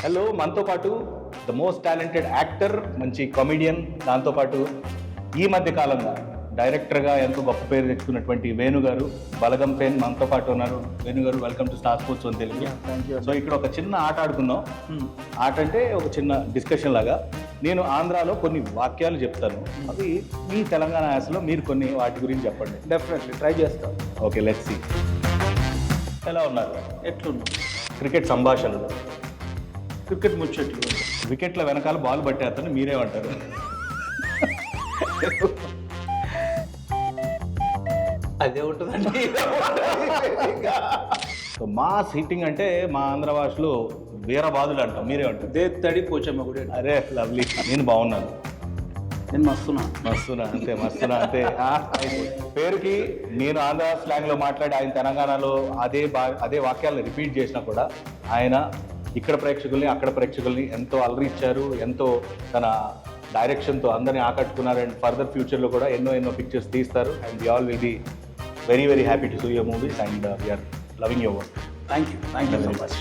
Hello, మనతో పాటు the most talented actor, మంచి కామెడియన్, దాంతోపాటు ఈ మధ్య కాలంగా డైరెక్టర్గా ఎంతో గొప్ప పేరు తెచ్చుకున్నటువంటి వేణు గారు, బలగం ఫేన్ మనతో పాటు ఉన్నారు. వేణు గారు, వెల్కమ్ టు స్టార్ స్పోర్ట్స్ అని తెలుగు. సో ఇక్కడ ఒక చిన్న ఆట ఆడుకుందాం. ఆట అంటే ఒక చిన్న డిస్కషన్ లాగా. నేను ఆంధ్రాలో కొన్ని వాక్యాలు చెప్తాను, అవి మీ తెలంగాణ యాసలో మీరు కొన్ని వాటి గురించి చెప్పండి. డెఫినెట్లీ ట్రై చేస్తాను. Okay, let's see. ఎలా ఉన్నారు? ఎట్లున్నావు? క్రికెట్ సంభాషణలు, క్రికెట్ ముచ్చట్లు. వికెట్ల వెనకాల బాల్ పట్టేస్తాను, మీరేమంటారు? అదే ఉంటుందండి. సో మాస్ హిట్టింగ్ అంటే మా ఆంధ్ర భాషలో వీరబాదులు అంటాం, మీరేమంటారు? దేత్తడి పోచమ్మ కూడా. అరే లవ్లీ, నేను బాగున్నాను. నేను మస్తున్నా. మస్తునా అంతే. పేరుకి నేను ఆంధ్ర స్లాంగ్లో మాట్లాడి ఆయన తెలంగాణలో అదే వాక్యాలను రిపీట్ చేసినా కూడా ఆయన ఇక్కడ ప్రేక్షకుల్ని అక్కడ ప్రేక్షకుల్ని ఎంతో అలరించారు, ఎంతో తన డైరెక్షన్తో అందరినీ ఆకట్టుకున్నారు. అండ్ ఫర్దర్ ఫ్యూచర్లో కూడా ఎన్నో పిక్చర్స్ తీస్తారు. And we all will be very happy to see your movies and we are loving your work. Thank you so much.